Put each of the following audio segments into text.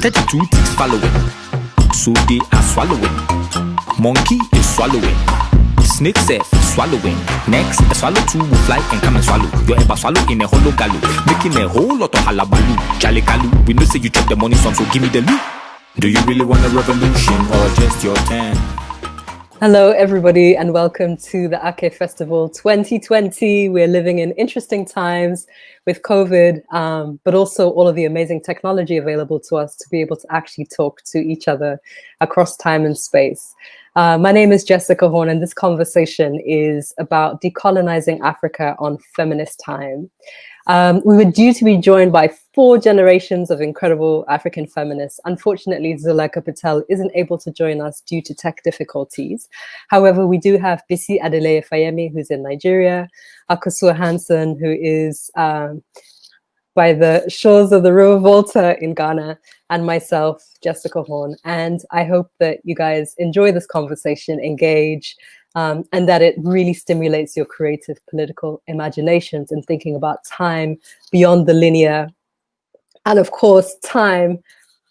32 ticks following, so they are swallowing. Monkey is swallowing. Snake self swallowing. Next, a swallow two will fly and come and swallow. You're ever swallow in a hollow gallow, making a whole lot of halabaloo. Jalikalu, we know say you chop the money some, so give me the loot. Do you really want a revolution or just your turn? Hello, everybody, and welcome to the Ake Festival 2020. We're living in interesting times with COVID, but also all of the amazing technology available to us to be able to actually talk to each other across time and space. My name is Jessica Horn, and this conversation is about decolonizing Africa on feminist time. We were due to be joined by 4 generations of incredible African feminists. Unfortunately, Zulaikha Patel isn't able to join us due to tech difficulties. However, we do have Bisi Adeleye-Fayemi, who's in Nigeria, Akosua Hanson, who is by the shores of the River Volta in Ghana, and myself, Jessica Horn. And I hope that you guys enjoy this conversation, engage, and that it really stimulates your creative political imaginations in thinking about time beyond the linear, and of course, time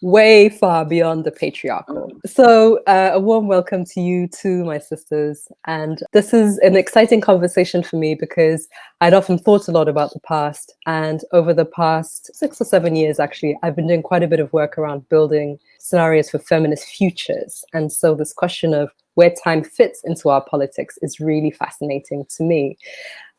way far beyond the patriarchal. So a warm welcome to you too, my sisters. And this is an exciting conversation for me because I'd often thought a lot about the past. And over the past 6 or 7 years, actually, I've been doing quite a bit of work around building scenarios for feminist futures. And so this question of where time fits into our politics is really fascinating to me.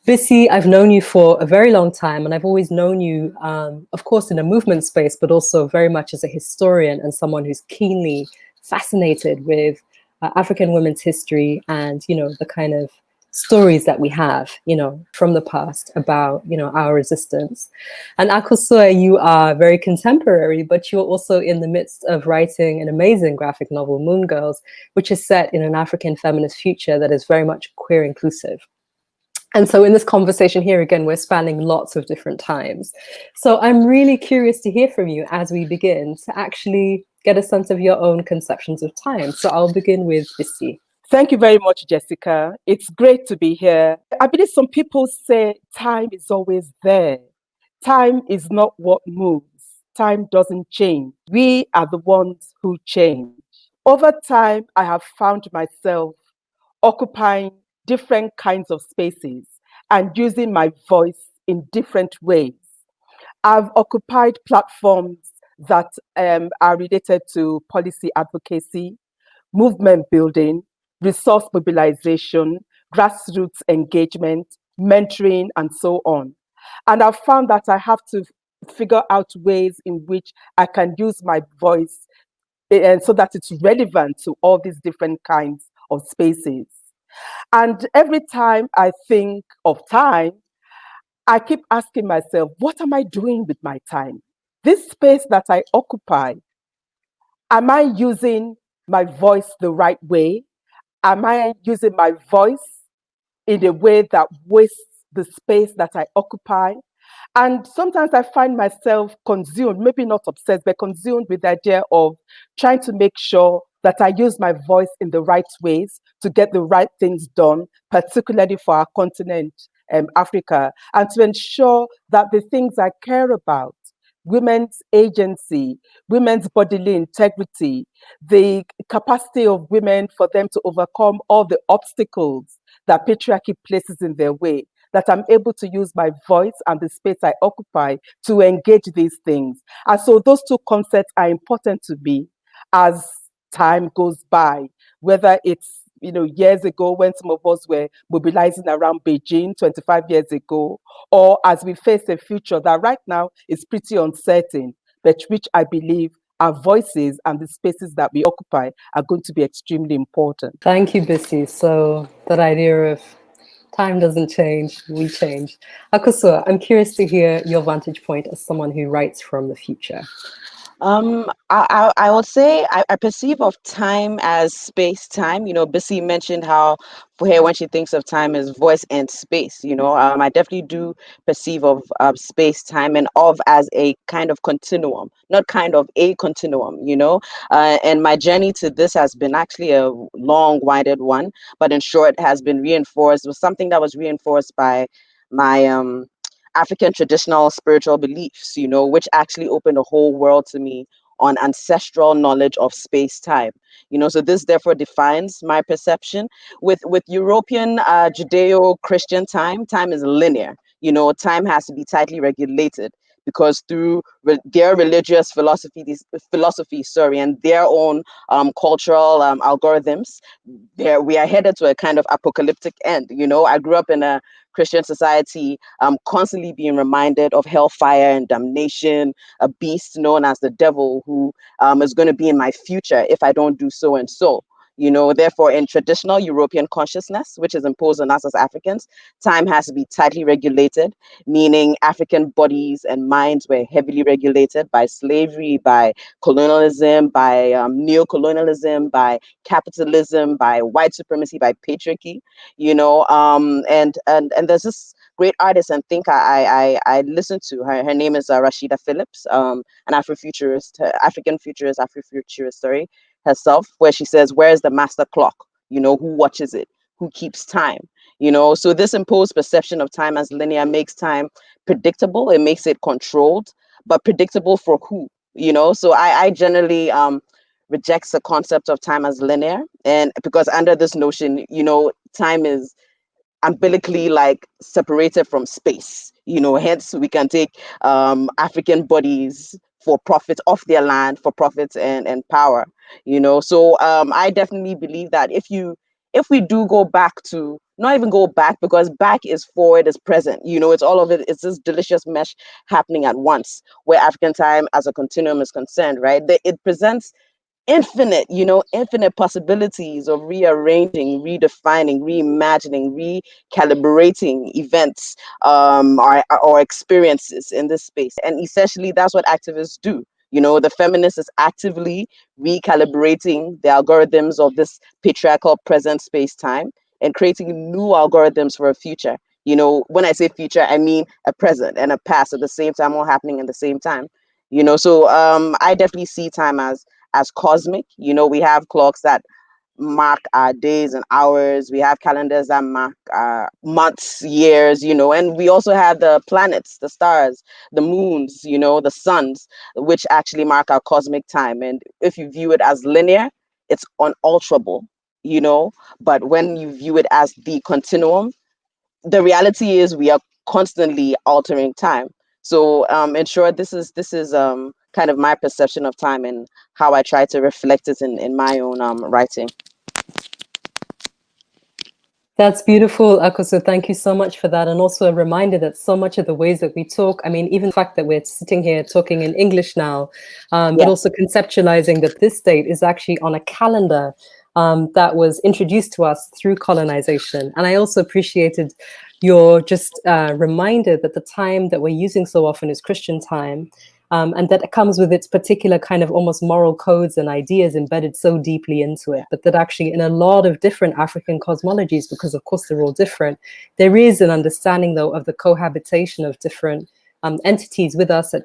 Bisi, I've known you for a very long time, and I've always known you, of course, in a movement space, but also very much as a historian and someone who's keenly fascinated with African women's history and, you know, the kind of stories that we have, you know, from the past about, you know, our resistance. And Akosua, you are very contemporary, but you're also in the midst of writing an amazing graphic novel, Moon Girls, which is set in an African feminist future that is very much queer inclusive. And so in this conversation here, again, we're spanning lots of different times. So I'm really curious to hear from you as we begin to actually get a sense of your own conceptions of time. So I'll begin with Bisi. Thank you very much, Jessica. It's great to be here. I believe some people say time is always there. Time is not what moves. Time doesn't change. We are the ones who change. Over time, I have found myself occupying different kinds of spaces and using my voice in different ways. I've occupied platforms that are related to policy advocacy, movement building, resource mobilization, grassroots engagement, mentoring, and so on. And I've found that I have to figure out ways in which I can use my voice so that it's relevant to all these different kinds of spaces. And every time I think of time, I keep asking myself, what am I doing with my time? This space that I occupy, am I using my voice the right way? Am I using my voice in a way that wastes the space that I occupy? And sometimes I find myself consumed, maybe not obsessed, but consumed with the idea of trying to make sure that I use my voice in the right ways to get the right things done, particularly for our continent, Africa, and to ensure that the things I care about, women's agency, women's bodily integrity, the capacity of women for them to overcome all the obstacles that patriarchy places in their way, that I'm able to use my voice and the space I occupy to engage these things. And so those two concepts are important to me as time goes by, whether it's, you know, years ago when some of us were mobilizing around Beijing 25 years ago, or as we face a future that right now is pretty uncertain, but which I believe our voices and the spaces that we occupy are going to be extremely important. Thank you, Bisi. So that idea of time doesn't change, we change. Akosua, I'm curious to hear your vantage point as someone who writes from the future. I would say I perceive of time as space time. You know, Bissy mentioned how for her when she thinks of time as voice and space. You know, I definitely do perceive of space time and of as a kind of continuum, not kind of a continuum. You know, and my journey to this has been actually a long, winded one, but in short, has been reinforced with something that was reinforced by my African traditional spiritual beliefs, you know, which actually opened a whole world to me on ancestral knowledge of space-time. So this therefore defines my perception. With European Judeo-Christian time is linear. Time has to be tightly regulated because through their religious philosophy, and their own cultural algorithms, we are headed to a kind of apocalyptic end. I grew up in a Christian society, constantly being reminded of hellfire and damnation, a beast known as the devil who is going to be in my future if I don't do so and so. Therefore, in traditional European consciousness, which is imposed on us as Africans, time has to be tightly regulated, meaning African bodies and minds were heavily regulated by slavery, by colonialism, by neocolonialism, by capitalism, by white supremacy, by patriarchy. And there's this great artist and thinker I listened to. Her name is Rashida Phillips, an African futurist, sorry, herself, where she says, where's the master clock? Who watches it? Who keeps time? So this imposed perception of time as linear makes time predictable. It makes it controlled, but predictable for who? So I generally rejects the concept of time as linear, and because under this notion, time is umbilically like separated from space. Hence we can take African bodies for profit off their land, for profit and power. So I definitely believe that if we do go back to, not even go back, because back is forward, is present, it's all of it, it's this delicious mesh happening at once, where African time as a continuum is concerned, right? It presents infinite possibilities of rearranging, redefining, reimagining, recalibrating events or experiences in this space. And essentially, that's what activists do. The feminist is actively recalibrating the algorithms of this patriarchal present space-time and creating new algorithms for a future. When I say future, I mean a present and a past at the same time, all happening at the same time. So I definitely see time as cosmic. We have clocks that mark our days and hours. We have calendars that mark months, years, and we also have the planets, the stars, the moons, the suns, which actually mark our cosmic time. And if you view it as linear, it's unalterable, but when you view it as the continuum, the reality is we are constantly altering time. So in short, this is kind of my perception of time and how I try to reflect it in my own writing. That's beautiful, Akosua. Thank you so much for that. And also a reminder that so much of the ways that we talk, even the fact that we're sitting here talking in English now, but also conceptualizing that this date is actually on a calendar that was introduced to us through colonization. And I also appreciated your just reminder that the time that we're using so often is Christian time. And that it comes with its particular kind of almost moral codes and ideas embedded so deeply into it, but that actually in a lot of different African cosmologies, because of course they're all different, there is an understanding though of the cohabitation of different entities with us at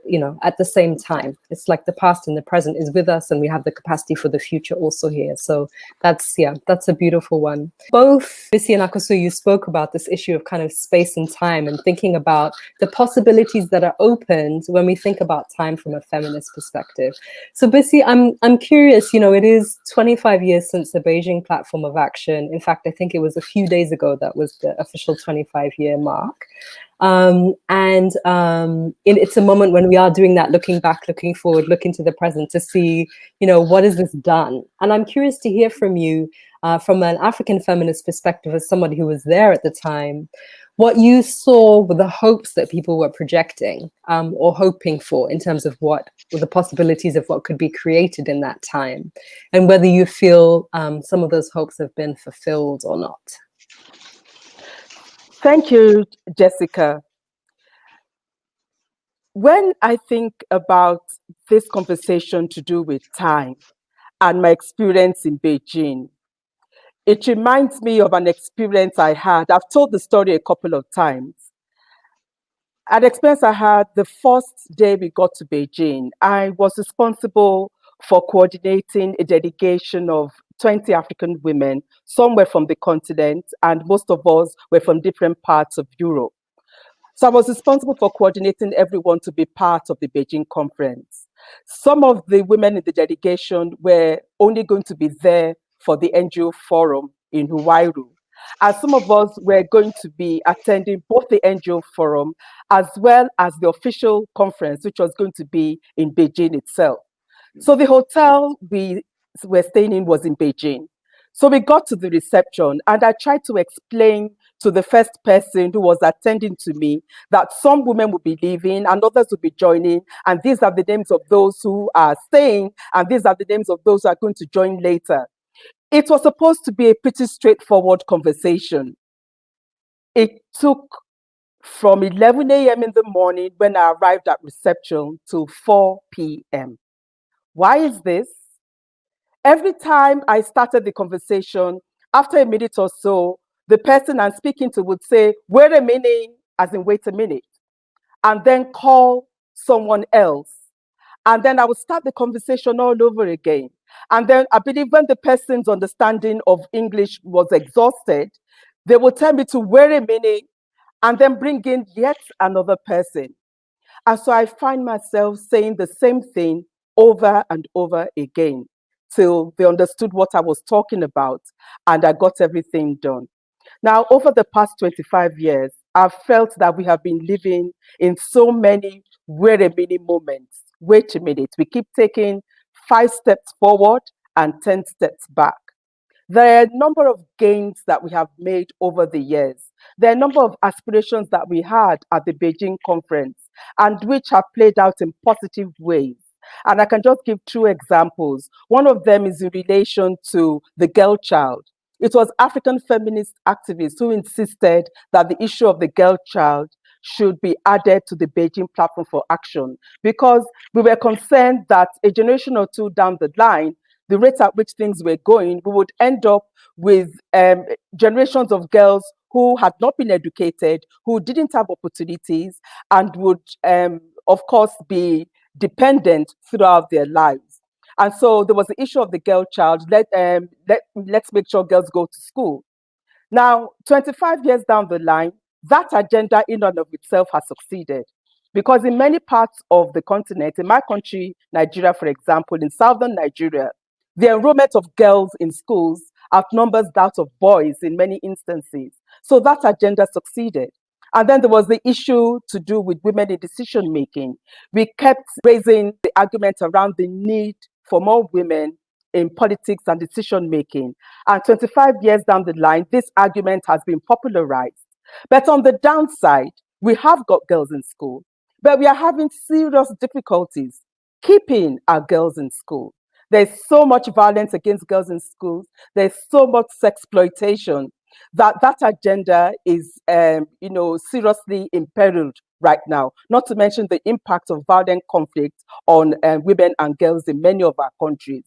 the same time. It's like the past and the present is with us, and we have the capacity for the future also here. So that's a beautiful one. Both Bisi and Akosua, you spoke about this issue of kind of space and time and thinking about the possibilities that are opened when we think about time from a feminist perspective. So Bisi, I'm curious, it is 25 years since the Beijing Platform of Action. In fact, I think it was a few days ago that was the official 25-year mark. It's a moment when we are doing that, looking back, looking forward, looking to the present to see, what has this done? And I'm curious to hear from you from an African feminist perspective, as somebody who was there at the time, what you saw were the hopes that people were projecting or hoping for in terms of what were the possibilities of what could be created in that time, and whether you feel some of those hopes have been fulfilled or not. Thank you, Jessica. When I think about this conversation to do with time and my experience in Beijing, it reminds me of an experience I had. I've told the story a couple of times. An experience I had the first day we got to Beijing. I was responsible for coordinating a delegation of 20 African women. Some were from the continent, and most of us were from different parts of Europe. So I was responsible for coordinating everyone to be part of the Beijing conference. Some of the women in the delegation were only going to be there for the NGO forum in Huairu. And some of us were going to be attending both the NGO forum as well as the official conference, which was going to be in Beijing itself. So the hotel we were staying in was in Beijing. So we got to the reception and I tried to explain to the first person who was attending to me that some women would be leaving and others would be joining. And these are the names of those who are staying. And these are the names of those who are going to join later. It was supposed to be a pretty straightforward conversation. It took from 11 a.m. in the morning when I arrived at reception till 4 p.m. Why is this? Every time I started the conversation, after a minute or so, the person I'm speaking to would say, wait a minute, as in wait a minute, and then call someone else. And then I would start the conversation all over again. And then I believe when the person's understanding of English was exhausted, they would tell me to wait a minute and then bring in yet another person. And so I find myself saying the same thing over and over again till they understood what I was talking about and I got everything done. Now, over the past 25 years, I've felt that we have been living in so many wait a minute moments. Wait a minute, we keep taking 5 steps forward and 10 steps back. There are a number of gains that we have made over the years. There are a number of aspirations that we had at the Beijing conference and which have played out in positive ways. And I can just give 2 examples. One of them is in relation to the girl child. It was African feminist activists who insisted that the issue of the girl child should be added to the Beijing Platform for Action because we were concerned that a generation or 2 down the line, the rate at which things were going, we would end up with generations of girls who had not been educated, who didn't have opportunities, and would, of course, be dependent throughout their lives. And so there was the issue of the girl child. Let's make sure girls go to school. Now, 25 years down the line, that agenda in and of itself has succeeded. Because in many parts of the continent, in my country, Nigeria, for example, in southern Nigeria, the enrollment of girls in schools outnumbers that of boys in many instances. So that agenda succeeded. And then there was the issue to do with women in decision making. We kept raising the argument around the need for more women in politics and decision making. And 25 years down the line, this argument has been popularized. But on the downside, we have got girls in school, but we are having serious difficulties keeping our girls in school. There's so much violence against girls in schools. There's so much sexploitation that agenda is, seriously imperiled right now. Not to mention the impact of violent conflict on women and girls in many of our countries.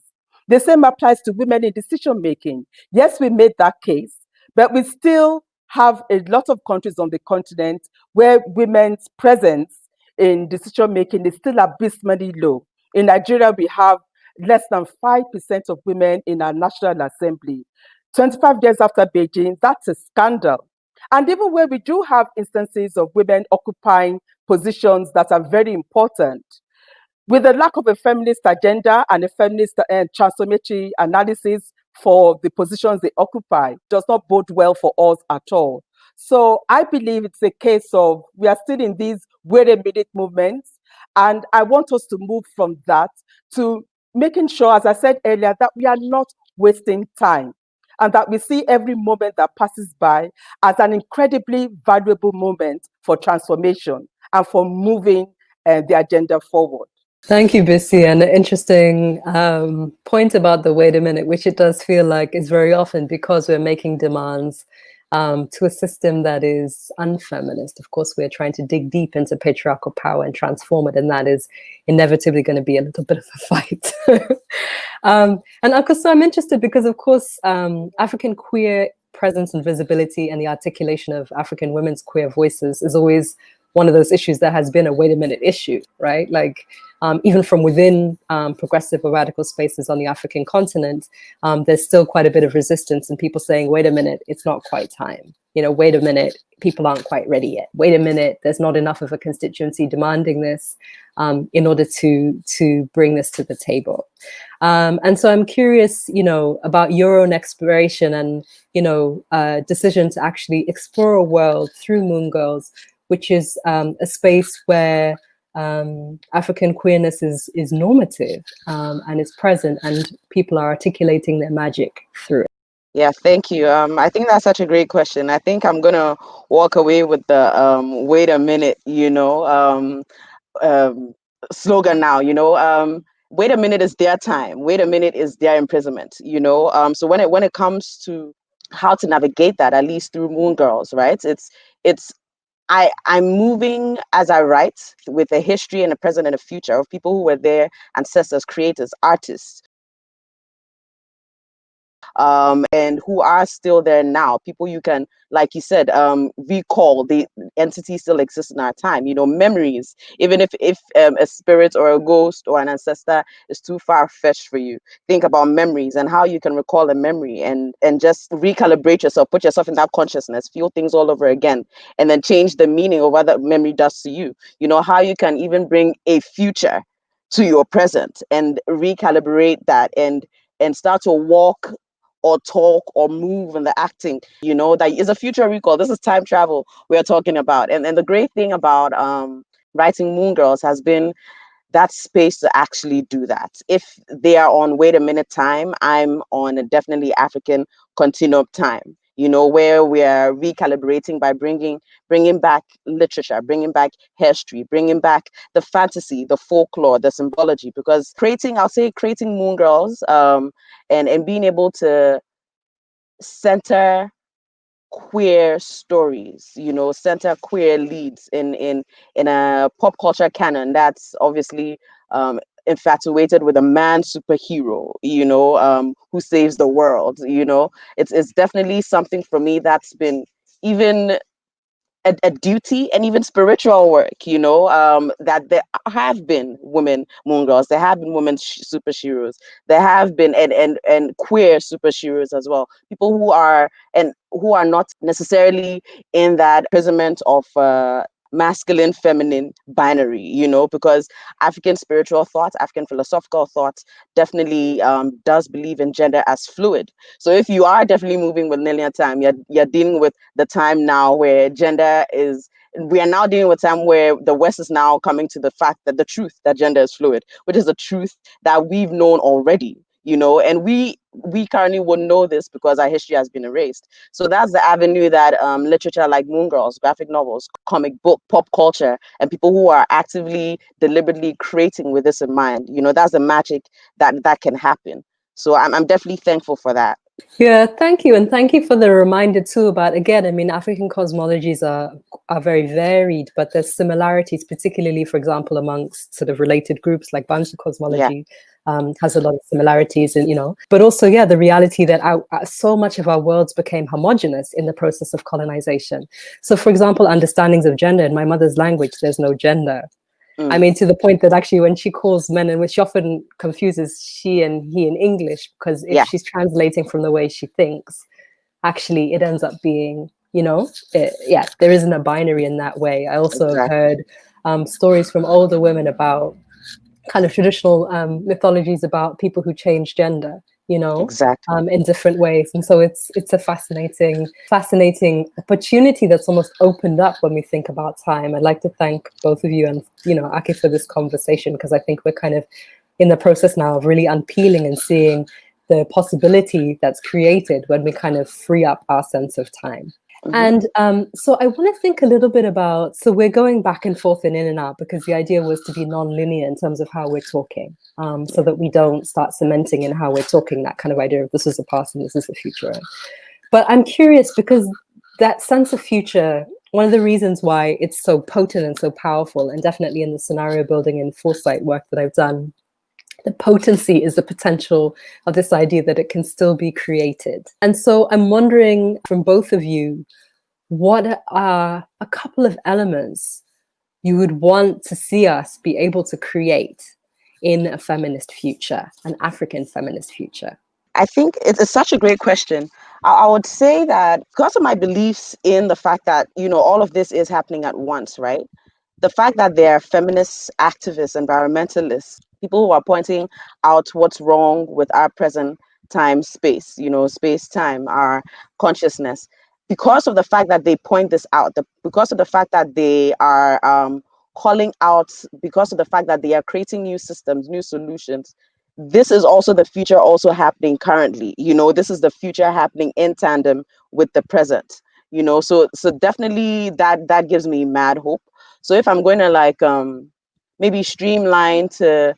The same applies to women in decision making. Yes, we made that case, but we still have a lot of countries on the continent where women's presence in decision making is still abysmally low. In Nigeria, we have less than 5% of women in our National Assembly. 25 years after Beijing, that's a scandal. And even where we do have instances of women occupying positions that are very important, with the lack of a feminist agenda and a feminist transformatory analysis for the positions they occupy, does not bode well for us at all. So I believe it's a case of we are still in these wait a minute movements, and I want us to move from that to making sure, as I said earlier, that we are not wasting time and that we see every moment that passes by as an incredibly valuable moment for transformation and for moving the agenda forward. Thank you, Bisi. And an interesting point about the wait a minute, which it does feel like is very often because we're making demands to a system that is unfeminist. Of course, we're trying to dig deep into patriarchal power and transform it, and that is inevitably going to be a little bit of a fight. And Akosua, I'm interested because, of course, African queer presence and visibility and the articulation of African women's queer voices is always one of those issues that has been a wait a minute issue, right? Like even from within progressive or radical spaces on the African continent, there's still quite a bit of resistance and people saying, wait a minute, it's not quite time. You know, wait a minute, people aren't quite ready yet. Wait a minute, there's not enough of a constituency demanding this in order to bring this to the table. And so I'm curious, you know, about your own exploration and, you know, decision to actually explore a world through Moon Girls, which is a space where African queerness is normative and is present, and people are articulating their magic through it. Yeah, thank you. I think that's such a great question. I think I'm gonna walk away with the wait a minute, slogan now, wait a minute is their time. Wait a minute is their imprisonment, So when it comes to how to navigate that, at least through Moon Girls, right? I'm moving as I write with a history and a present and a future of people who were there, ancestors, creators, artists, and who are still there now. People you can, like you said, recall. The entity still exists in our time. Memories. Even if a spirit or a ghost or an ancestor is too far fetched for you, think about memories and how you can recall a memory and just recalibrate yourself, put yourself in that consciousness, feel things all over again, and then change the meaning of what that memory does to you. How you can even bring a future to your present and recalibrate that and start to walk or talk or move in the acting, that is a future recall. This is time travel we are talking about. And the great thing about writing Moon Girls has been that space to actually do that. If they are on wait a minute time, I'm on a definitely African continuum time, where we are recalibrating by bringing back literature, bringing back history, bringing back the fantasy, the folklore, the symbology, because creating Moon Girls and being able to center queer stories, center queer leads in a pop culture canon that's obviously infatuated with a man superhero, who saves the world. It's definitely something for me that's been even a duty and even spiritual work, that there have been women Moon Girls, there have been women superheroes, there have been and queer superheroes as well. People who are not necessarily in that imprisonment of masculine, feminine binary, because African spiritual thought, African philosophical thought definitely does believe in gender as fluid. So if you are definitely moving with linear time, you're dealing with the time now where we are now dealing with time where the West is now coming to the fact that the truth that gender is fluid, which is a truth that we've known already, and we currently wouldn't know this because our history has been erased. So that's the avenue that literature like Moon Girls, graphic novels, comic book, pop culture, and people who are actively, deliberately creating with this in mind, that's the magic that can happen. So I'm definitely thankful for that. Yeah, thank you. And thank you for the reminder too about, again, I mean, African cosmologies are very varied, but there's similarities, particularly, for example, amongst sort of related groups like Bantu cosmology. Has a lot of similarities, and but also, the reality that so much of our worlds became homogenous in the process of colonization. So, for example, understandings of gender in my mother's language, there's no gender. I mean, to the point that actually when she calls men, and she often confuses she and he in English, because if she's translating from the way she thinks, actually it ends up being, there isn't a binary in that way. I also have heard stories from older women about kind of traditional mythologies about people who change gender, in different ways. And so it's a fascinating opportunity that's almost opened up when we think about time. I'd like to thank both of you and, Aki, for this conversation, because I think we're kind of in the process now of really unpeeling and seeing the possibility that's created when we kind of free up our sense of time. And so I want to think a little bit about, so we're going back and forth and in and out, because the idea was to be non-linear in terms of how we're talking, so that we don't start cementing in how we're talking that kind of idea of this is the past and this is the future. But I'm curious, because that sense of future, one of the reasons why it's so potent and so powerful, and definitely in the scenario building and foresight work that I've done, the potency is the potential of this idea that it can still be created. And so I'm wondering from both of you, what are a couple of elements you would want to see us be able to create in a feminist future, an African feminist future? I think it's such a great question. I would say that because of my beliefs in the fact that, all of this is happening at once, right? The fact that there are feminists, activists, environmentalists, people who are pointing out what's wrong with our present time space, space time, our consciousness, because of the fact that they point this out, because of the fact that they are calling out, because of the fact that they are creating new systems, new solutions. This is also the future also happening currently. This is the future happening in tandem with the present. So definitely that gives me mad hope. So if I'm going to maybe streamline to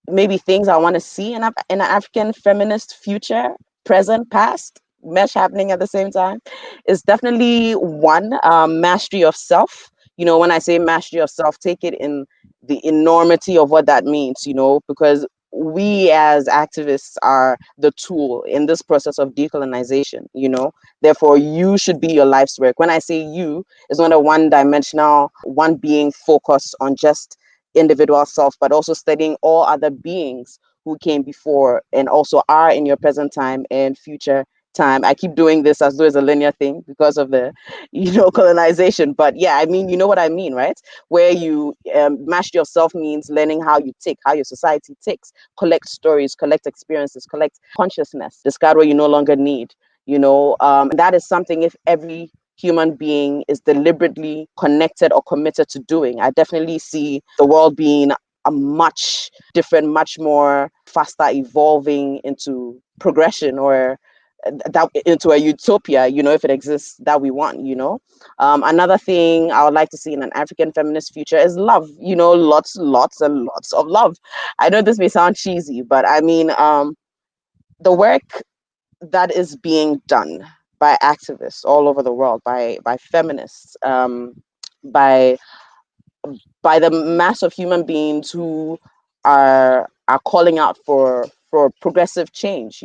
maybe things I want to see in an African feminist future, present, past, mesh happening at the same time, is definitely one, mastery of self. When I say mastery of self, take it in the enormity of what that means, because we as activists are the tool in this process of decolonization, therefore you should be your life's work. When I say you, it's not a one-dimensional, one being focused on just individual self, but also studying all other beings who came before and also are in your present time and future time. I keep doing this as though it's a linear thing because of the, colonization. But yeah, I mean, you know what I mean, right? Where you master yourself means learning how you tick, how your society ticks, collect stories, collect experiences, collect consciousness, discard what you no longer need. That is something if every human being is deliberately connected or committed to doing, I definitely see the world being a much different, much more faster evolving into progression or that into a utopia, if it exists, that we want. Another thing I would like to see in an African feminist future is love, lots and lots of love. I know this may sound cheesy, but I mean, the work that is being done by activists all over the world, by feminists, by the mass of human beings who are calling out for progressive change,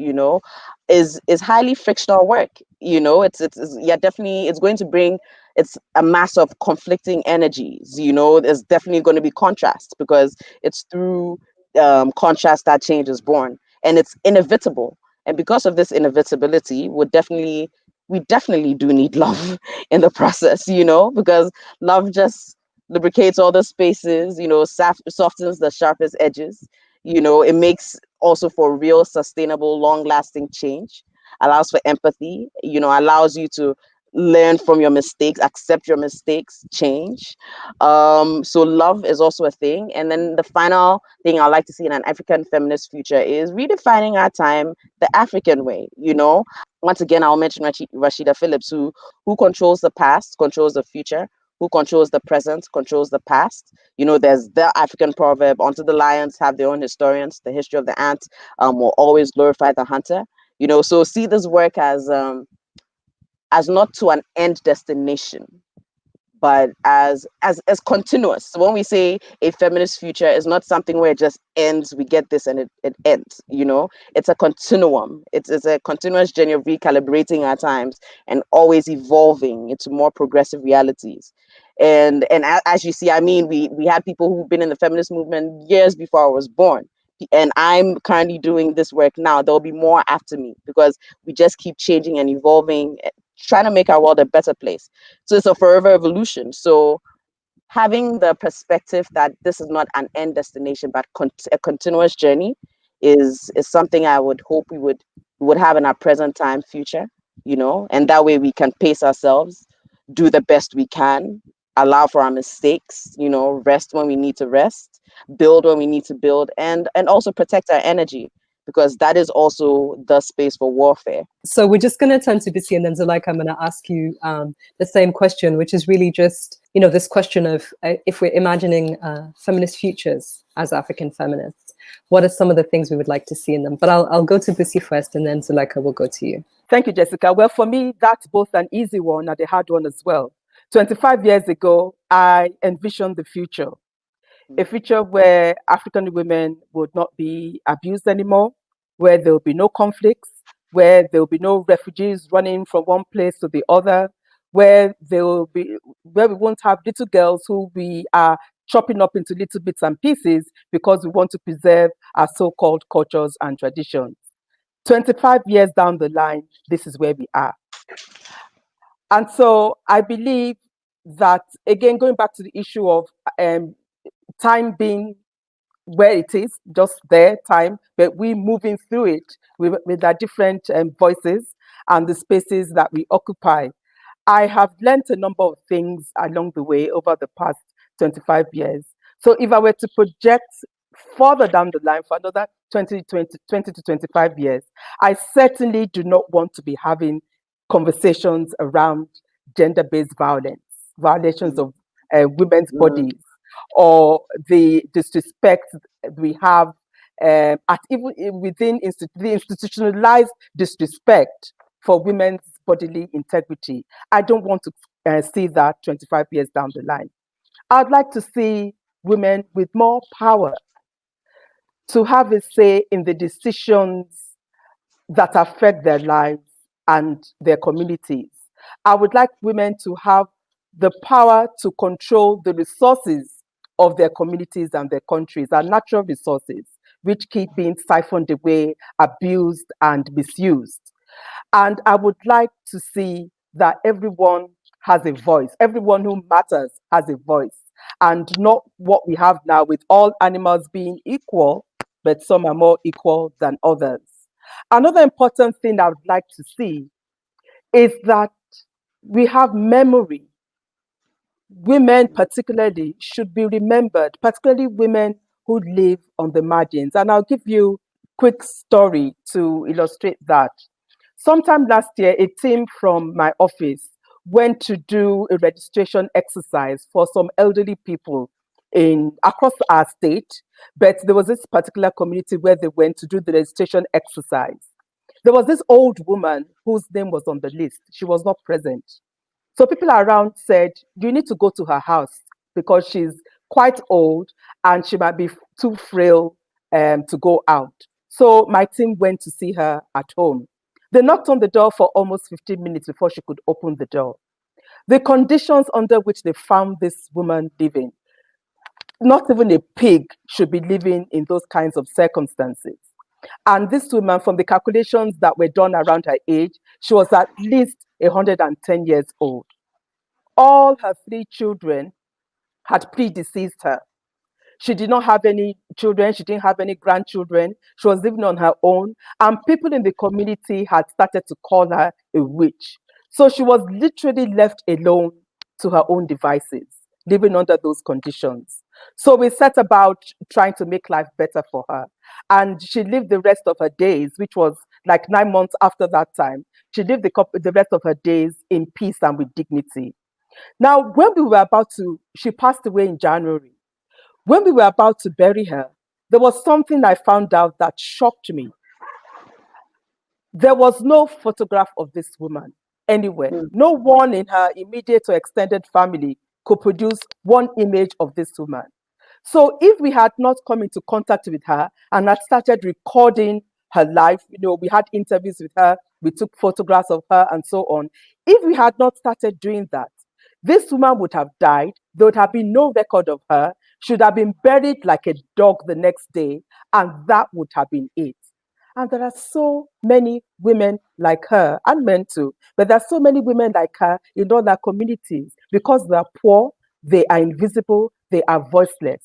is highly frictional work. It's yeah, definitely it's going to bring, it's a mass of conflicting energies. There's definitely going to be contrast because it's through contrast that change is born, and it's inevitable. And because of this inevitability, we definitely do need love in the process, because love just lubricates all the spaces, softens the sharpest edges. It makes also for real, sustainable, long-lasting change, allows for empathy, allows you to learn from your mistakes, accept your mistakes, change. So love is also a thing. And then the final thing I'd like to see in an African feminist future is redefining our time the African way. Once again, I'll mention Rashida Phillips, who controls the past, controls the future, who controls the present, controls the past. There's the African proverb, unto the lions have their own historians, the history of the ant will always glorify the hunter. So see this work as not to an end destination, but as continuous. So when we say a feminist future, is not something where it just ends, we get this and it ends. It's a continuum. It's a continuous journey of recalibrating our times and always evolving into more progressive realities. And as you see, I mean, we had people who've been in the feminist movement years before I was born. And I'm currently doing this work now. There'll be more after me because we just keep changing and evolving, trying to make our world a better place. So it's a forever evolution. So having the perspective that this is not an end destination, but a continuous journey is something I would hope we would have in our present time future, and that way we can pace ourselves, do the best we can, allow for our mistakes, rest when we need to rest, build when we need to build, and also protect our energy, because that is also the space for warfare. So we're just going to turn to Bisi, and then Zulaikha, I'm going to ask you the same question, which is really just, this question of if we're imagining feminist futures as African feminists, what are some of the things we would like to see in them? But I'll go to Bisi first, and then Zulaikha will go to you. Thank you, Jessica. Well, for me, that's both an easy one and a hard one as well. 25 years ago, I envisioned the future, a future where African women would not be abused anymore, where there will be no conflicts, where there will be no refugees running from one place to the other, where where we won't have little girls who we are chopping up into little bits and pieces because we want to preserve our so-called cultures and traditions. 25 years down the line, this is where we are. And so I believe that, again, going back to the issue of time being where it is, just there, time, but we moving through it with our different voices and the spaces that we occupy. I have learned a number of things along the way over the past 25 years. So if I were to project further down the line for another 20 to 25 years, I certainly do not want to be having conversations around gender-based violence, violations of women's bodies, or the disrespect we have at even within the institutionalized disrespect for women's bodily integrity. I don't want to see that 25 years down the line. I'd like to see women with more power to have a say in the decisions that affect their lives and their communities. I would like women to have the power to control the resources of their communities and their countries, our natural resources, which keep being siphoned away, abused, and misused. And I would like to see that everyone has a voice. Everyone who matters has a voice. And not what we have now with all animals being equal, but some are more equal than others. Another important thing I would like to see is that we have memory. Women particularly should be remembered, particularly women who live on the margins. And I'll give you a quick story to illustrate that. Sometime last year, a team from my office went to do a registration exercise for some elderly people across our state, but there was this particular community where they went to do the registration exercise. There was this old woman whose name was on the list. She was not present. So people around said, you need to go to her house because she's quite old and she might be too frail to go out. So my team went to see her at home. They knocked on the door for almost 15 minutes before she could open the door. The conditions under which they found this woman living, not even a pig should be living in those kinds of circumstances. And this woman, from the calculations that were done around her age, she was at least 110 years old. All her 3 children had predeceased her. She did not have any children. She didn't have any grandchildren. She was living on her own. And people in the community had started to call her a witch. So she was literally left alone to her own devices, living under those conditions. So we set about trying to make life better for her. And she lived the rest of her days, which was like 9 months after that time. She lived the rest of her days in peace and with dignity. Now, when we were she passed away in January. When we were about to bury her, there was something I found out that shocked me. There was no photograph of this woman anywhere. No one in her immediate or extended family could produce one image of this woman. So if we had not come into contact with her and had started recording her life, we had interviews with her, we took photographs of her and so on. If we had not started doing that, this woman would have died. There would have been no record of her. She would have been buried like a dog the next day, and that would have been it. And there are so many women like her, and men too, but there are so many women like her in other communities because they are poor, they are invisible, they are voiceless.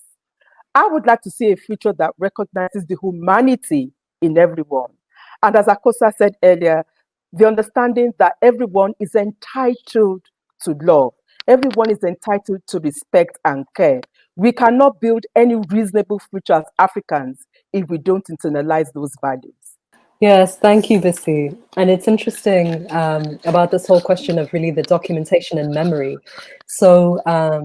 I would like to see a future that recognizes the humanity in everyone. And as Akosua said earlier, the understanding that everyone is entitled to love. Everyone is entitled to respect and care. We cannot build any reasonable future as Africans if we don't internalize those values. Yes, thank you, Bisi. And it's interesting about this whole question of really the documentation and memory. So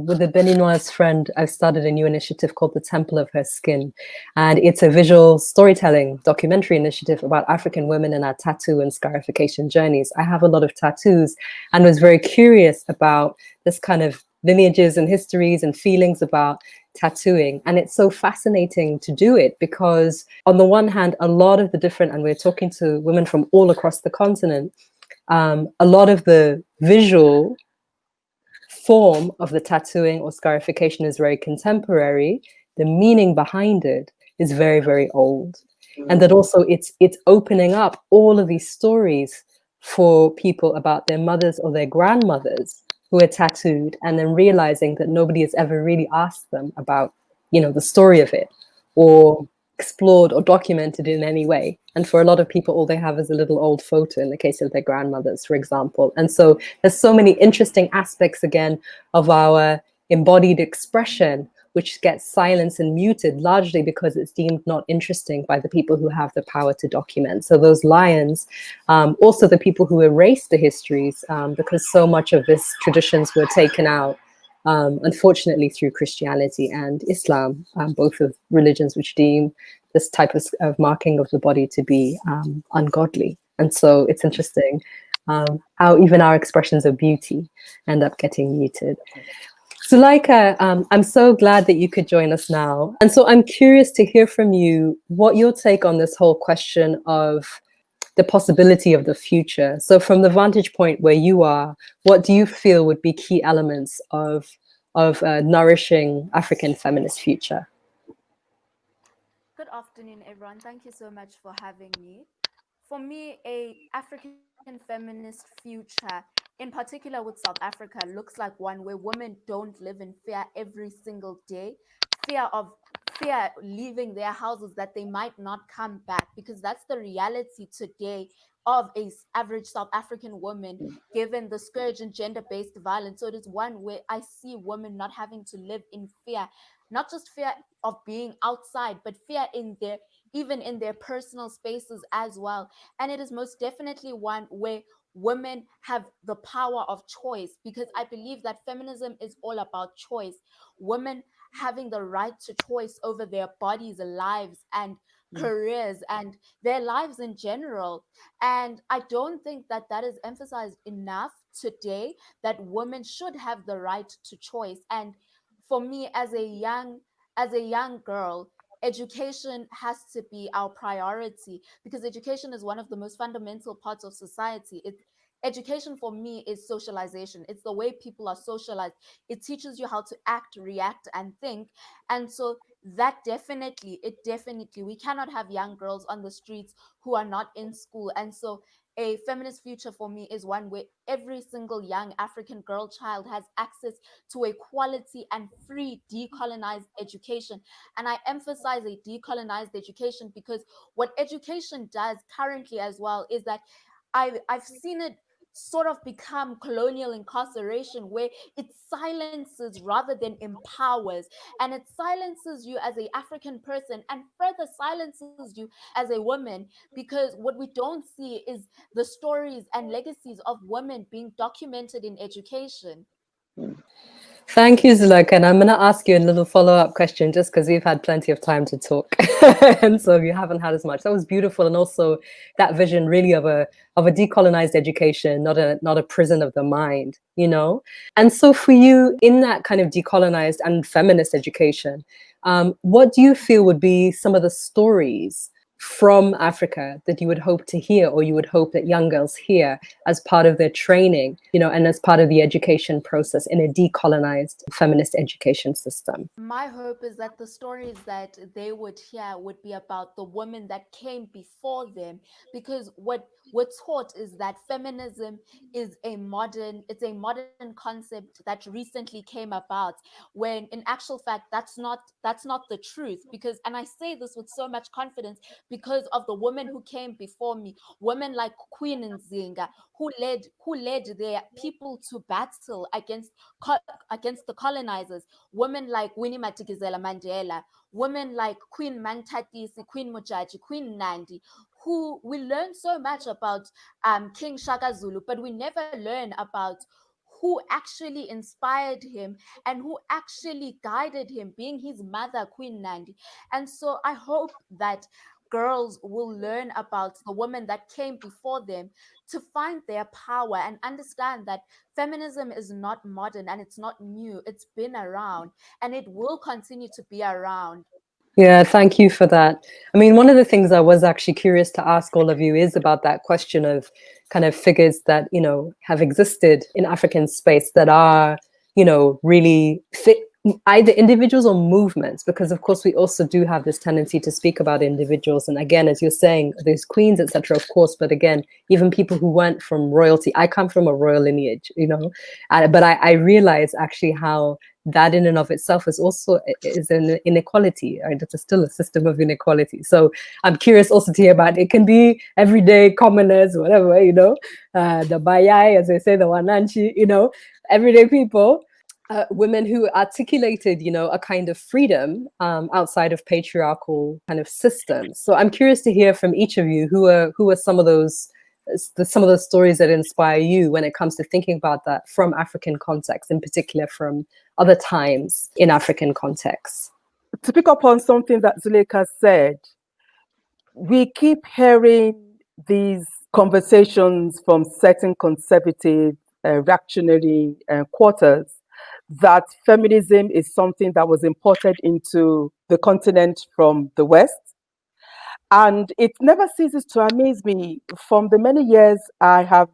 with the Beninoise friend, I've started a new initiative called the Temple of Her Skin. And it's a visual storytelling documentary initiative about African women and our tattoo and scarification journeys. I have a lot of tattoos and was very curious about this kind of lineages and histories and feelings about tattooing. And it's so fascinating to do it because on the one hand, a lot of the different, and we're talking to women from all across the continent, a lot of the visual form of the tattooing or scarification is very contemporary, the meaning behind it is very, very old. And that also it's opening up all of these stories for people about their mothers or their grandmothers who are tattooed, and then realizing that nobody has ever really asked them about, you know, the story of it, or explored or documented in any way. And for a lot of people, all they have is a little old photo in the case of their grandmothers, for example. And so there's so many interesting aspects, again, of our embodied expression, which gets silenced and muted largely because it's deemed not interesting by the people who have the power to document. So those lions, also the people who erase the histories, because so much of these traditions were taken out, unfortunately, through Christianity and Islam, both of religions which deem this type of marking of the body to be ungodly. And so it's interesting how even our expressions of beauty end up getting muted. Zulaikha, I'm so glad that you could join us now. And so I'm curious to hear from you what your take on this whole question of the possibility of the future. So from the vantage point where you are, what do you feel would be key elements of nourishing African feminist future? Good afternoon, everyone. Thank you so much for having me. For me, a African feminist future, in particular with South Africa, looks like one where women don't live in fear every single day, fear leaving their houses, that they might not come back, because that's the reality today of a average South African woman, given the scourge and gender-based violence. So it is one where I see women not having to live in fear, not just fear of being outside, but fear even in their personal spaces as well. And it is most definitely one where women have the power of choice, because I believe that feminism is all about choice. Women having the right to choice over their bodies, lives, and careers, and their lives in general. And I don't think that that is emphasized enough today, that women should have the right to choice. And for me, as a young girl, education has to be our priority, because education is one of the most fundamental parts of society. Education for me is socialization. It's the way people are socialized. It teaches you how to act, react, and think. And so that definitely, we cannot have young girls on the streets who are not in school. And so a feminist future for me is one where every single young African girl child has access to a quality and free decolonized education. And I emphasize a decolonized education because what education does currently as well is that I've seen it sort of become colonial incarceration, where it silences rather than empowers, and it silences you as an African person and further silences you as a woman, because what we don't see is the stories and legacies of women being documented in education. Thank you, Zulaikha. And I'm going to ask you a little follow-up question, just because we've had plenty of time to talk. And so you haven't had as much. That was beautiful. And also that vision really of a decolonized education, not a prison of the mind, you know? And so for you, in that kind of decolonized and feminist education, what do you feel would be some of the stories from Africa that you would hope to hear, or you would hope that young girls hear as part of their training, you know, and as part of the education process in a decolonized feminist education system? My hope is that the stories that they would hear would be about the women that came before them, because what we're taught is that feminism is a modern concept that recently came about, when in actual fact that's not the truth. Because, and I say this with so much confidence, because of the women who came before me, women like Queen Nzinga, who led their people to battle against the colonizers, women like Winnie Madikizela Mandela, women like Queen Mantatisi, Queen Mujaji, Queen Nandi, who we learn so much about, King Shaka Zulu, but we never learn about who actually inspired him and who actually guided him, being his mother, Queen Nandi. And so I hope that girls will learn about the women that came before them, to find their power and understand that feminism is not modern and it's not new. It's been around and it will continue to be around. Yeah, thank you for that. I mean, one of the things I was actually curious to ask all of you is about that question of kind of figures that, you know, have existed in African space that are, really fit either individuals or movements, because of course we also do have this tendency to speak about individuals. And again, as you're saying, there's queens, etc., of course, but again, even people who weren't from royalty. I come from a royal lineage, but I realize actually how that in and of itself is an inequality, right? It's still a system of inequality. So I'm curious also to hear about it. Can be everyday commoners, whatever, the bayai, as they say, the wananchi, everyday people. Women who articulated, a kind of freedom outside of patriarchal kind of systems. So I'm curious to hear from each of you who are some of those stories that inspire you when it comes to thinking about that from African context, in particular from other times in African contexts. To pick up on something that Zulaikha said, we keep hearing these conversations from certain conservative, reactionary quarters that feminism is something that was imported into the continent from the West. And it never ceases to amaze me from the many years I have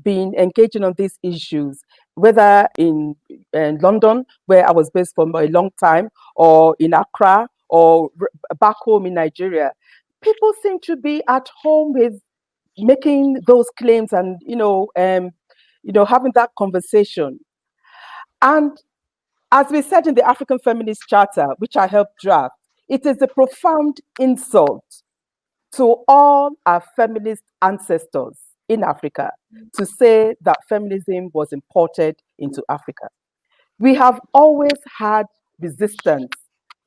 been engaging on these issues, whether in London, where I was based for a long time, or in Accra, or back home in Nigeria. People seem to be at home with making those claims and, having that conversation. And as we said in the African Feminist Charter, which I helped draft, it is a profound insult to all our feminist ancestors in Africa to say that feminism was imported into Africa. We have always had resistance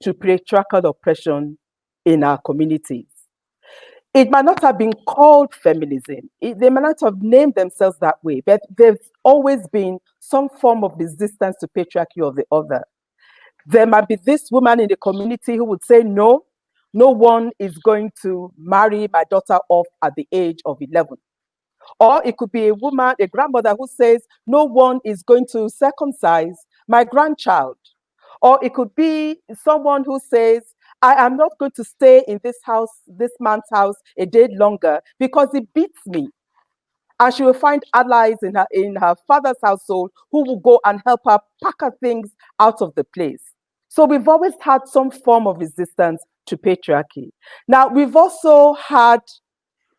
to patriarchal oppression in our communities. It might not have been called feminism. They might not have named themselves that way, but there's always been some form of resistance to patriarchy or the other. There might be this woman in the community who would say, no one is going to marry my daughter off at the age of 11. Or it could be a woman, a grandmother who says, no one is going to circumcise my grandchild. Or it could be someone who says, I am not going to stay in this house, this man's house, a day longer because he beats me. And she will find allies in her father's household who will go and help her pack her things out of the place. So we've always had some form of resistance to patriarchy. Now, we've also had,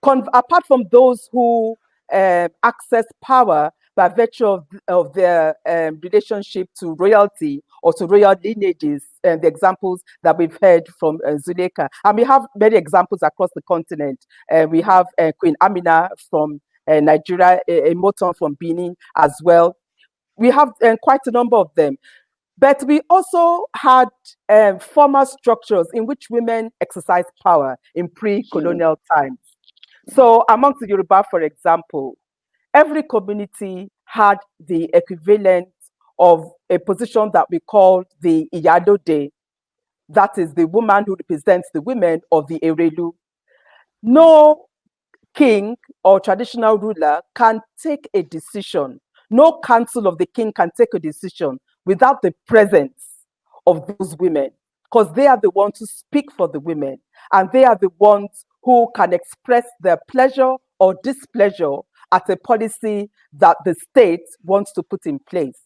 apart from those who access power by virtue of their relationship to royalty or to royal lineages, and the examples that we've heard from Zulaikha. And we have many examples across the continent. We have Queen Amina from Nigeria, a Moton from Benin as well. We have quite a number of them. But we also had formal structures in which women exercised power in pre-colonial times. So amongst the Yoruba, for example, every community had the equivalent of a position that we call the Iyalode. That is the woman who represents the women of the Erelu. No king or traditional ruler can take a decision. No council of the king can take a decision without the presence of those women, because they are the ones who speak for the women, and they are the ones who can express their pleasure or displeasure at a policy that the state wants to put in place.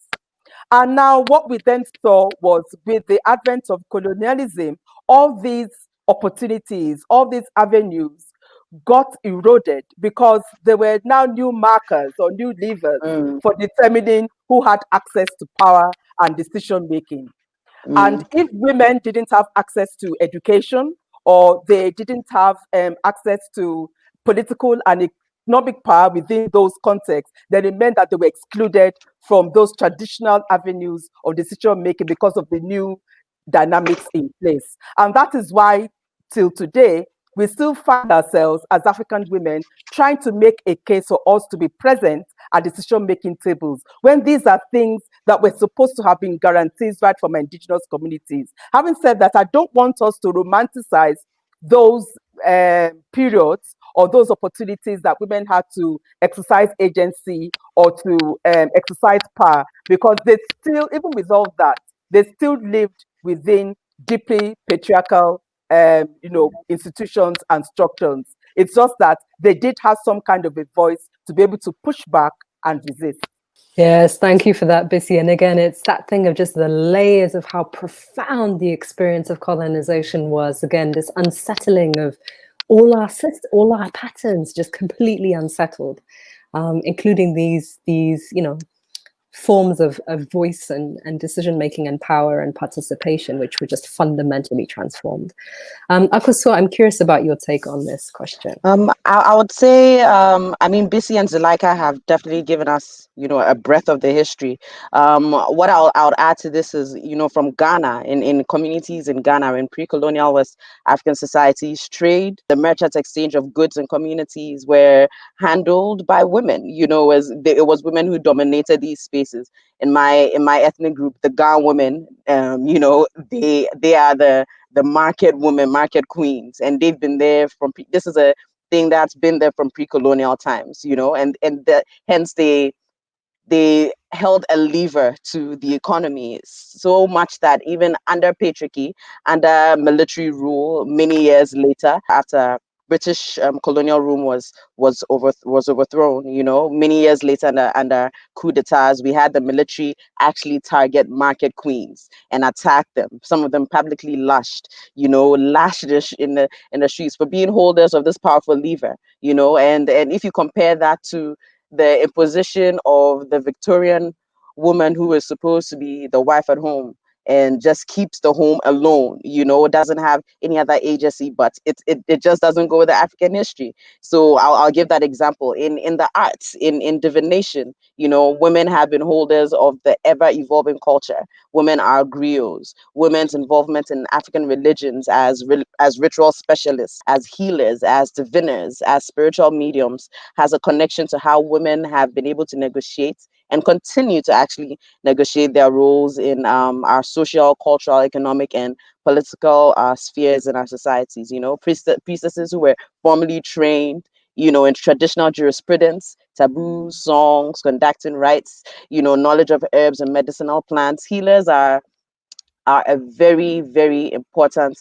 And now what we then saw was, with the advent of colonialism, all these opportunities, all these avenues got eroded because there were now new markers or new levers for determining who had access to power and decision making. And if women didn't have access to education, or they didn't have access to political and economic power within those contexts, then it meant that they were excluded from those traditional avenues of decision making because of the new dynamics in place. And that is why, till today, we still find ourselves as African women trying to make a case for us to be present at decision-making tables, when these are things that were supposed to have been guarantees right from indigenous communities. Having said that, I don't want us to romanticize those periods or those opportunities that women had to exercise agency or to exercise power, because they still, even with all that, they still lived within deeply patriarchal institutions and structures. It's just that they did have some kind of a voice to be able to push back and resist. Yes, thank you for that, Bisi. And again, it's that thing of just the layers of how profound the experience of colonization was. Again, this unsettling of all our patterns, just completely unsettled, including these forms of voice and decision making and power and participation, which were just fundamentally transformed. Akosua, I'm curious about your take on this question. I would say, I mean, Bisi and Zulaikha have definitely given us, a breath of the history. What I'll add to this is, from Ghana, in communities in Ghana, in pre-colonial West African societies, trade, the merchant exchange of goods and communities were handled by women. It was women who dominated these spaces. In my ethnic group, the Ga women, they are the market women, market queens, and they've been there from. This is a thing that's been there from pre-colonial times, hence they held a lever to the economy so much that even under patriarchy, under military rule, many years later, after British colonial rule was overthrown, many years later under coup d'etats, we had the military actually target market queens and attack them. Some of them publicly lashed in the streets for being holders of this powerful lever, and if you compare that to the imposition of the Victorian woman who is supposed to be the wife at home and just keeps the home alone, doesn't have any other agency, but it just doesn't go with the African history. So I'll give that example. In the arts, in divination, women have been holders of the ever evolving culture. Women are griots. Women's involvement in African religions as ritual specialists, as healers, as diviners, as spiritual mediums has a connection to how women have been able to negotiate and continue to actually negotiate their roles in our social, cultural, economic, and political spheres in our societies. Priestesses who were formally trained, in traditional jurisprudence, taboos, songs, conducting rites, knowledge of herbs and medicinal plants. Healers are a very, very important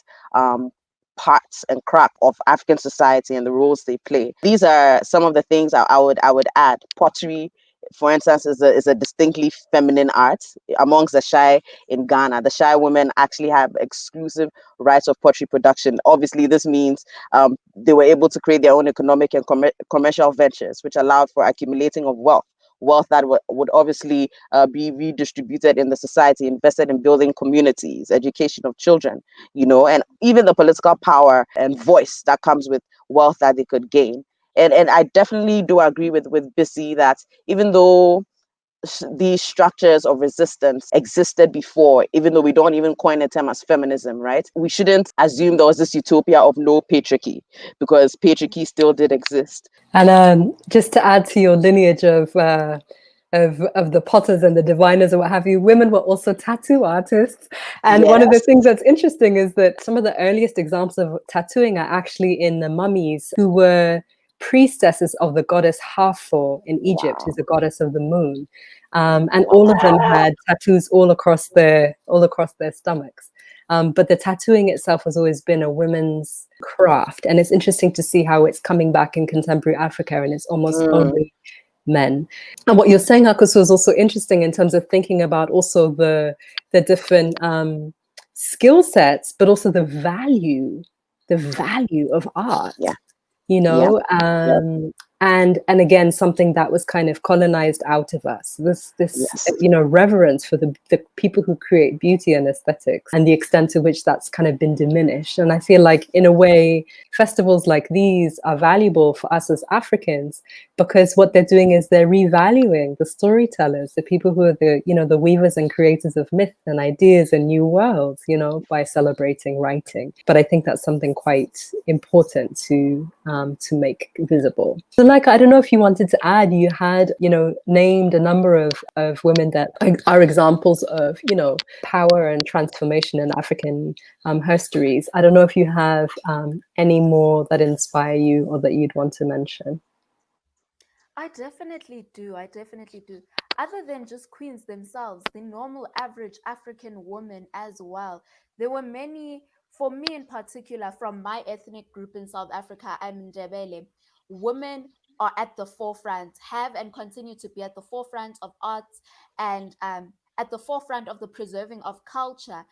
parts and crack of African society and the roles they play. These are some of the things I would add. Pottery, for instance, is a distinctly feminine art. Amongst the Shai in Ghana, the Shai women actually have exclusive rights of pottery production. Obviously, this means they were able to create their own economic and commercial ventures, which allowed for accumulating of wealth that would obviously be redistributed in the society, invested in building communities, education of children, and even the political power and voice that comes with wealth that they could gain. And I definitely do agree with Bisi that even though these structures of resistance existed before, even though we don't even coin a term as feminism, right? We shouldn't assume there was this utopia of no patriarchy, because patriarchy still did exist. And just to add to your lineage of the potters and the diviners and what have you, women were also tattoo artists. And one of the things that's interesting is that some of the earliest examples of tattooing are actually in the mummies, who were priestesses of the goddess Hathor in Egypt, who's the goddess of the moon. And all of them had tattoos all across their stomachs. But the tattooing itself has always been a women's craft. And it's interesting to see how it's coming back in contemporary Africa, and it's almost only men. And what you're saying, Akosua, is also interesting in terms of thinking about also the different skill sets, but also the value of art. And again, something that was kind of colonized out of us, this reverence for the people who create beauty and aesthetics, and the extent to which that's kind of been diminished. And I feel like, in a way, festivals like these are valuable for us as Africans, because what they're doing is they're revaluing the storytellers, the people who are the weavers and creators of myth and ideas and new worlds, by celebrating writing. But I think that's something quite important to make visible. Zulaikha, I don't know if you wanted to add, you had, named a number of women that are examples of, power and transformation in African histories. I don't know if you have any more that inspire you or that you'd want to mention. I definitely do. Other than just queens themselves, the normal average African woman as well. There were many, for me in particular, from my ethnic group in South Africa, I'm Ndebele, women are at the forefront, have and continue to be at the forefront of arts and at the forefront of the preserving of culture.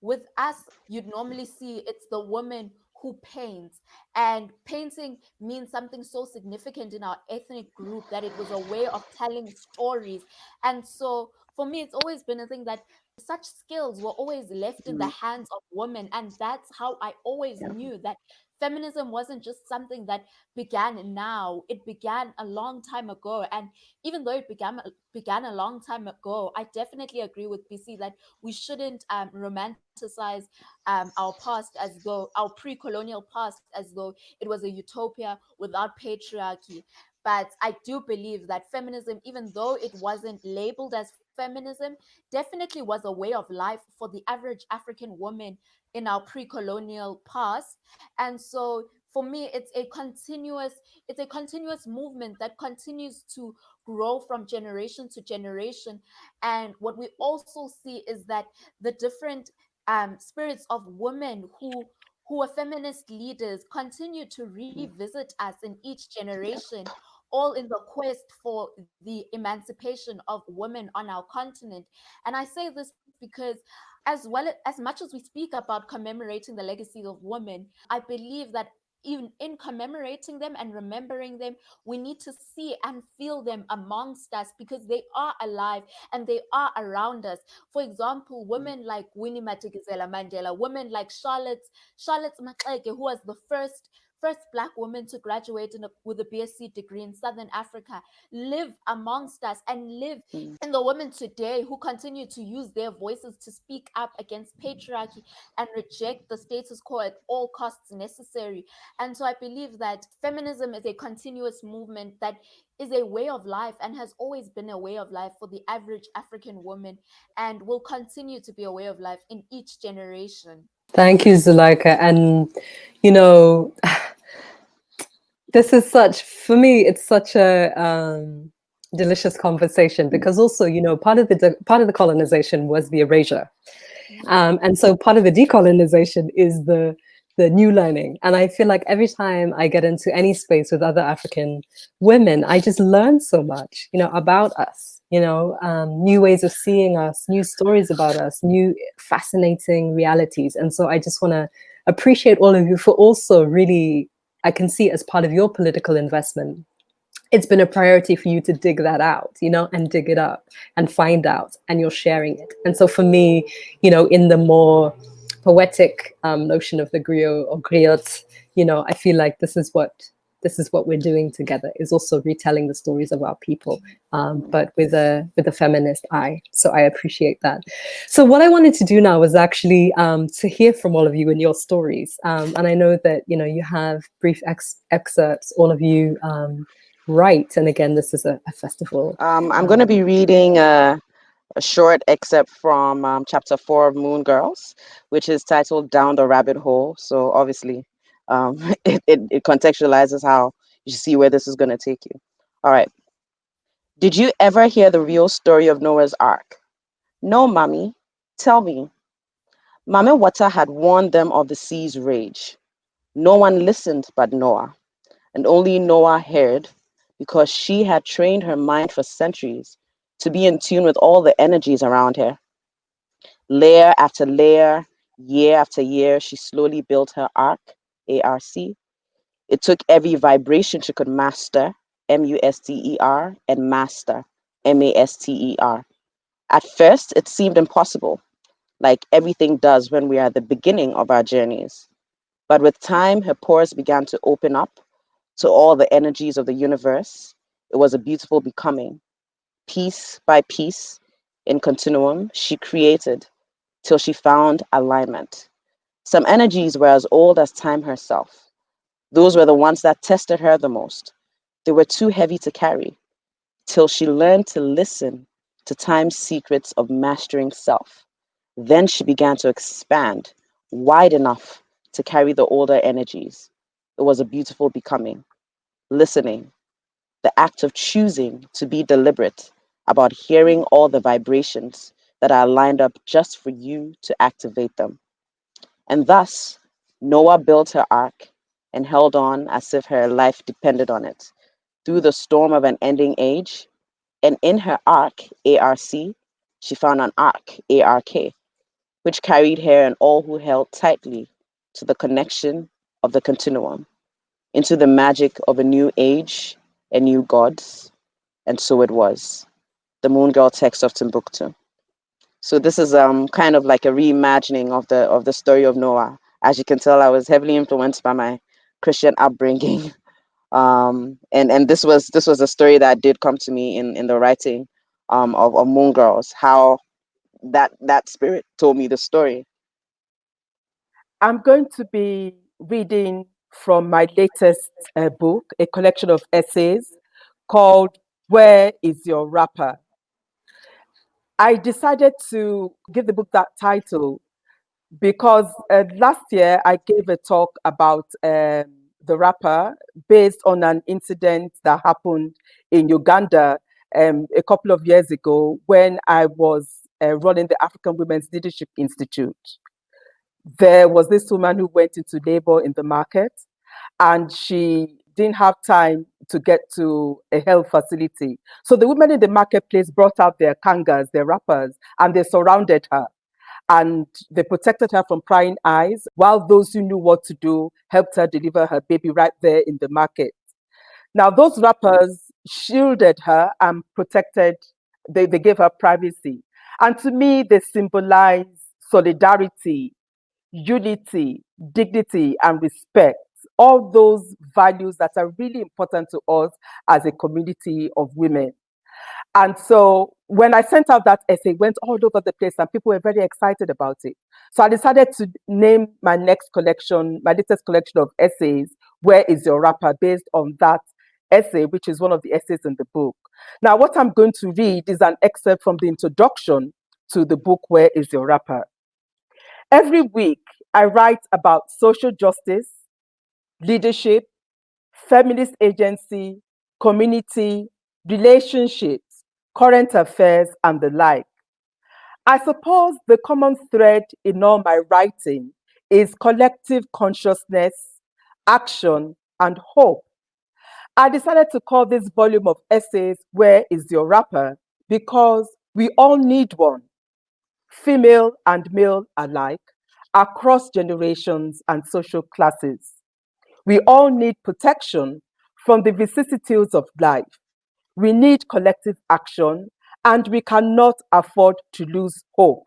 With us, you'd normally see it's the woman who paints, and painting means something so significant in our ethnic group that it was a way of telling stories. And so for me, it's always been a thing that such skills were always left in the hands of women, and that's how I always knew that feminism wasn't just something that began now. It began a long time ago. And even though it began a long time ago, I definitely agree with BC that we shouldn't romanticize our past as though our pre-colonial past as though it was a utopia without patriarchy. But I do believe that feminism, even though it wasn't labeled as feminism, definitely was a way of life for the average African woman in our pre-colonial past. And so for me, it's a continuous movement that continues to grow from generation to generation. And what we also see is that the different spirits of women who are feminist leaders continue to revisit us in each generation, all in the quest for the emancipation of women on our continent. And I say this because as much as we speak about commemorating the legacies of women, I believe that even in commemorating them and remembering them, we need to see and feel them amongst us because they are alive and they are around us. For example, women like Winnie Madikizela Mandela, women like Charlotte Maxeke, who was the first black woman to graduate with a BSc degree in Southern Africa, live amongst us and live in the women today who continue to use their voices to speak up against patriarchy and reject the status quo at all costs necessary. And so I believe that feminism is a continuous movement that is a way of life and has always been a way of life for the average African woman and will continue to be a way of life in each generation. Thank you, Zulaikha. And, you know, this is for me, it's such a delicious conversation because also, you know, part of the colonization was the erasure. And so part of the decolonization is the new learning. And I feel like every time I get into any space with other African women, I just learn so much, you know, about us, you know, new ways of seeing us, new stories about us, new fascinating realities. And so I just want to appreciate all of you for also really, I can see as part of your political investment, it's been a priority for you to dig that out, you know, and dig it up and find out, and you're sharing it. And so for me, you know, in the more poetic notion of the griot or griot, you know, I feel like this is what we're doing together, is also retelling the stories of our people, but with a feminist eye. So I appreciate that. So what I wanted to do now was actually to hear from all of you and your stories. And I know that, you know, you have brief excerpts, all of you, right. And again, this is a festival. I'm going to be reading a short excerpt from chapter 4 of Moon Girls, which is titled Down the Rabbit Hole. So obviously, it contextualizes how you see where this is going to take you. All right. Did you ever hear the real story of Noah's Ark? No, Mommy. Tell me. Mame Wata had warned them of the sea's rage. No one listened but Noah, and only Noah heard, because she had trained her mind for centuries to be in tune with all the energies around her. Layer after layer, year after year, she slowly built her arc, ARC. It took every vibration she could master, MUSTER, and master, MASTER. At first, it seemed impossible, like everything does when we are at the beginning of our journeys. But with time, her pores began to open up to all the energies of the universe. It was a beautiful becoming. Piece by piece, in continuum, she created till she found alignment. Some energies were as old as time herself. Those were the ones that tested her the most. They were too heavy to carry, till she learned to listen to time's secrets of mastering self. Then she began to expand wide enough to carry the older energies. It was a beautiful becoming. Listening, the act of choosing to be deliberate about hearing all the vibrations that are lined up just for you to activate them. And thus, Noah built her ark and held on as if her life depended on it. through the storm of an ending age. And in her arc, ARC, she found an arc, ARK, which carried her and all who held tightly to the connection of the continuum, into the magic of a new age and new gods. And so it was. The Moon Girl text of Timbuktu. So this is kind of like a reimagining of the story of Noah. As you can tell, I was heavily influenced by my Christian upbringing. And this was a story that did come to me in the writing of Moon Girls, how that spirit told me the story. I'm going to be reading from my latest book, a collection of essays called Where is Your Rapper? I decided to give the book that title because last year I gave a talk about the rapper based on an incident that happened in Uganda a couple of years ago when I was running the African Women's Leadership Institute. There was this woman who went into labor in the market and she didn't have time to get to a health facility. So the women in the marketplace brought out their kangas, their wrappers, and they surrounded her. And they protected her from prying eyes, while those who knew what to do helped her deliver her baby right there in the market. Now, those wrappers shielded her and protected, they gave her privacy. And to me, they symbolize solidarity, unity, dignity, and respect. All those values that are really important to us as a community of women. And so when I sent out that essay, it went all over the place and people were very excited about it. So I decided to name my next collection, my latest collection of essays, Where is Your Rapper, based on that essay, which is one of the essays in the book. Now, what I'm going to read is an excerpt from the introduction to the book, Where is Your Rapper? Every week, I write about social justice, leadership, feminist agency, community, relationships, current affairs, and the like. I suppose the common thread in all my writing is collective consciousness, action, and hope. I decided to call this volume of essays, Where is Your Rapper? Because we all need one, female and male alike, across generations and social classes. We all need protection from the vicissitudes of life. We need collective action, and we cannot afford to lose hope.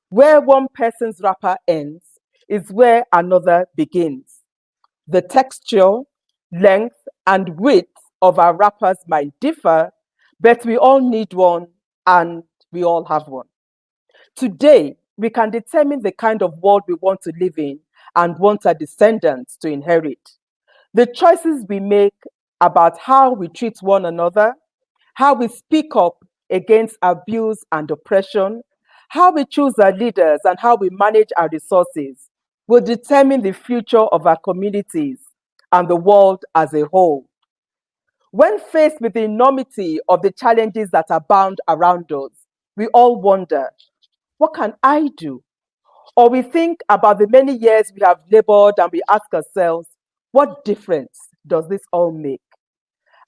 Where one person's wrapper ends is where another begins. The texture, length, and width of our wrappers might differ, but we all need one and we all have one. Today, we can determine the kind of world we want to live in and want our descendants to inherit. The choices we make about how we treat one another, how we speak up against abuse and oppression, how we choose our leaders, and how we manage our resources will determine the future of our communities and the world as a whole. When faced with the enormity of the challenges that abound around us, we all wonder, what can I do? Or we think about the many years we have labored and we ask ourselves, what difference does this all make?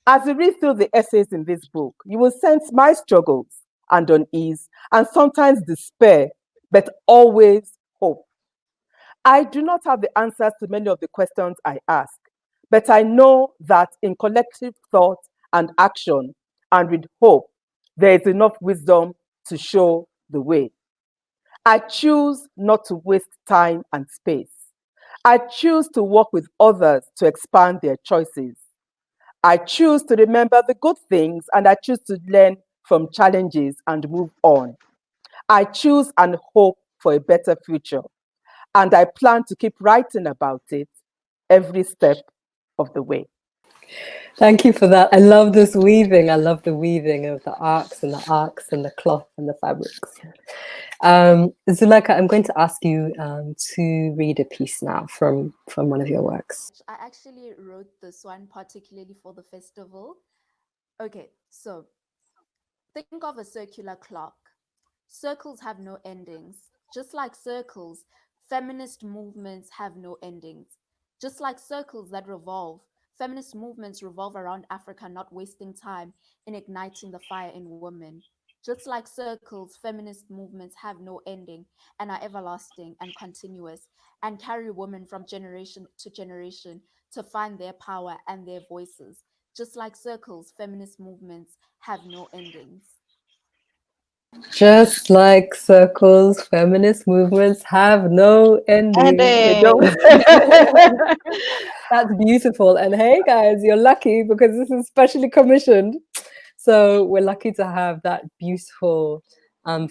As you read through the essays in this book, you will sense my struggles and unease, and sometimes despair, but always hope. I do not have the answers to many of the questions I ask, but I know that in collective thought and action, and with hope, there is enough wisdom to show the way. I choose not to waste time and space. I choose to work with others to expand their choices. I choose to remember the good things and I choose to learn from challenges and move on. I choose and hope for a better future. And I plan to keep writing about it every step of the way. Thank you for that. I love this weaving. I love the weaving of the arcs and the cloth and the fabrics. Zulaikha, I'm going to ask you to read a piece now from one of your works. I actually wrote this one particularly for the festival. Okay, so think of a circular clock. Circles have no endings. Just like circles, feminist movements have no endings. Just like circles that revolve, Feminist movements revolve around Africa not wasting time in igniting the fire in women. Just like circles, feminist movements have no ending and are everlasting and continuous, and carry women from generation to generation to find their power and their voices. Just like circles, feminist movements have no endings. Just like circles, feminist movements have no ending. That's beautiful. And hey, guys, you're lucky because this is specially commissioned. So we're lucky to have that beautiful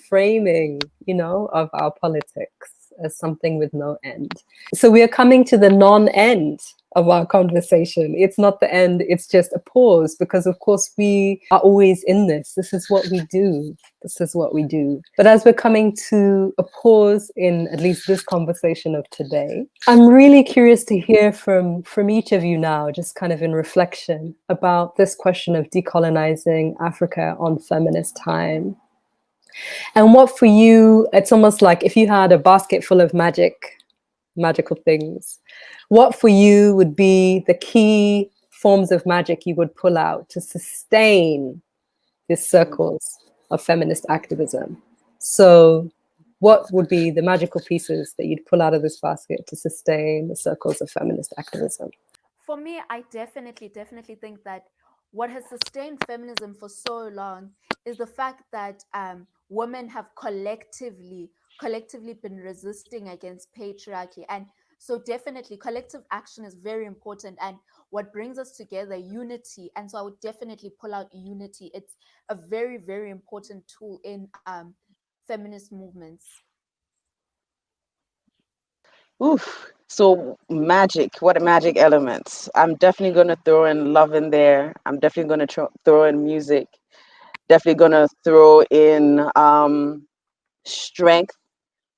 framing, of our politics as something with no end. So we are coming to the non-end of our conversation. It's not the end, it's just a pause, because of course we are always in this. This is what we do. This is what we do. But as we're coming to a pause in at least this conversation of today, I'm really curious to hear from each of you now, just kind of in reflection about this question of decolonizing Africa on feminist time. And what for you, it's almost like if you had a basket full of magical things, what for you would be the key forms of magic you would pull out to sustain these circles of feminist activism? So what would be the magical pieces that you'd pull out of this basket to sustain the circles of feminist activism? For me, I definitely think that what has sustained feminism for so long is the fact that women have collectively been resisting against patriarchy. And so definitely collective action is very important, and what brings us together, unity. And so I would definitely pull out unity. It's a very, very important tool in feminist movements. Oof. So magic, what a magic elements. I'm definitely going to throw in love in there. I'm definitely going to throw in music. Definitely going to throw in strength,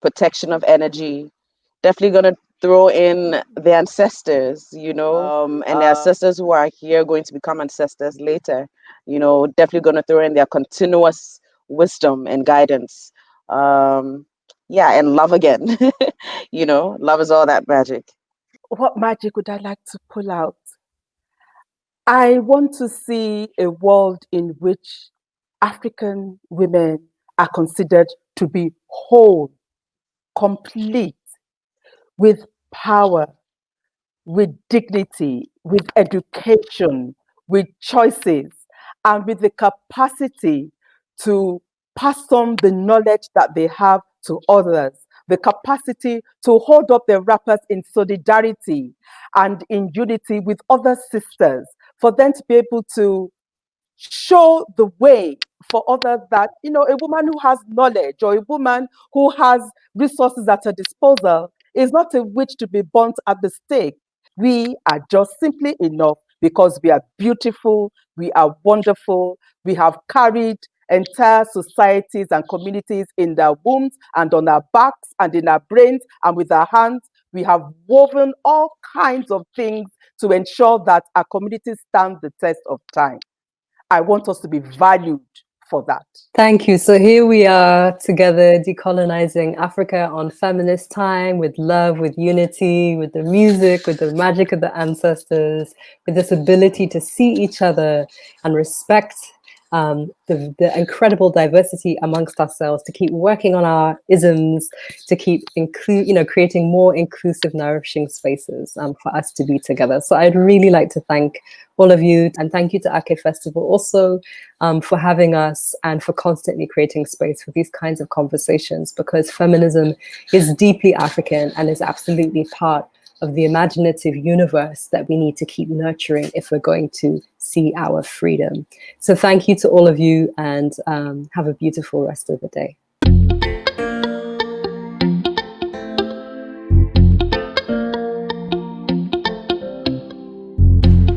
protection of energy. Definitely going to throw in the ancestors, and the ancestors who are here going to become ancestors later. Definitely going to throw in their continuous wisdom and guidance. And love again. Love is all that magic. What magic would I like to pull out? I want to see a world in which African women are considered to be whole, complete, with power, with dignity, with education, with choices, and with the capacity to pass on the knowledge that they have to others, the capacity to hold up their wrappers in solidarity and in unity with other sisters, for them to be able to show the way for others that, a woman who has knowledge or a woman who has resources at her disposal is not a witch to be burnt at the stake. We are just simply enough because we are beautiful, we are wonderful, we have carried entire societies and communities in their wombs and on our backs and in our brains and with our hands. We have woven all kinds of things to ensure that our communities stand the test of time. I want us to be valued for that. Thank you. So here we are together, decolonizing Africa on feminist time, with love, with unity, with the music, with the magic of the ancestors, with this ability to see each other and respect the incredible diversity amongst ourselves, to keep working on our isms, to keep creating more inclusive, nourishing spaces for us to be together. So I'd really like to thank all of you, and thank you to Ake Festival also for having us and for constantly creating space for these kinds of conversations, because feminism is deeply African and is absolutely part of the imaginative universe that we need to keep nurturing if we're going to see our freedom. So thank you to all of you, and have a beautiful rest of the day.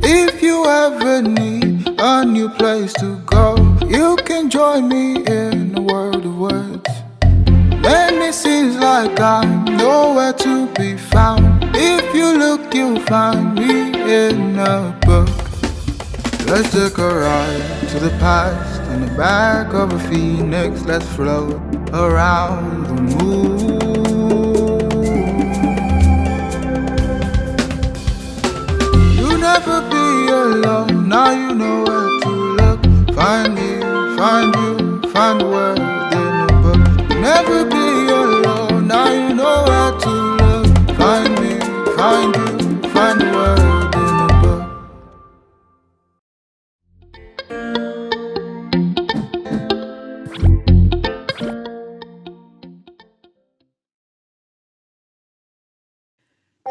If you ever need a new place to go, you can join me in a world of words. Many seems like I'm nowhere to be found. If you look, you'll find me in a book. Let's take a ride to the past in the back of a phoenix. Let's float around the moon. You'll never be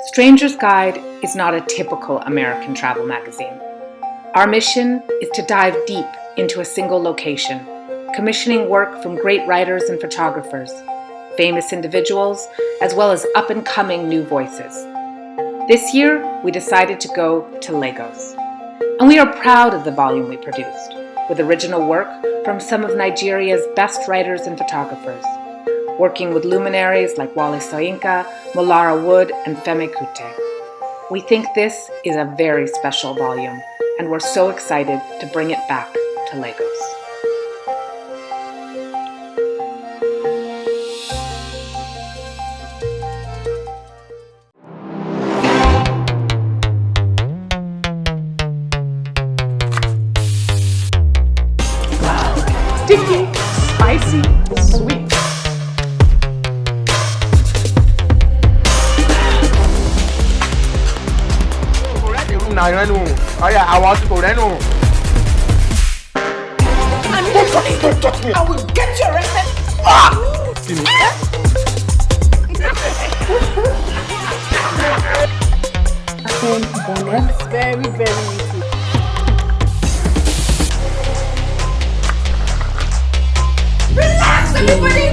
Stranger's Guide is not a typical American travel magazine. Our mission is to dive deep into a single location, commissioning work from great writers and photographers, famous individuals, as well as up-and-coming new voices. This year, we decided to go to Lagos. And we are proud of the volume we produced, with original work from some of Nigeria's best writers and photographers, working with luminaries like Wale Soyinka, Molara Wood, and Femi Kuti. We think this is a very special volume, and we're so excited to bring it back to Lagos. Sticky, spicy, sweet. I want to go there. Don't touch me. I will get you arrested. Very, very easy. Relax, everybody!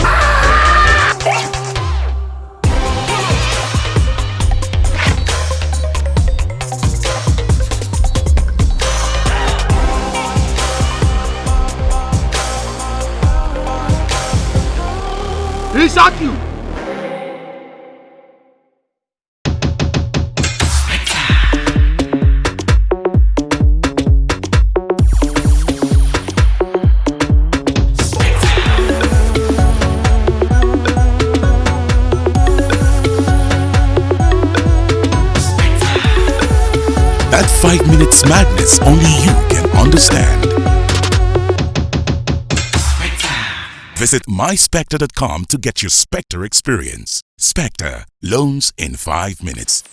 He shot you. That 5 minutes madness only you can understand. Visit myspectre.com to get your Spectre experience. Spectre, loans in 5 minutes.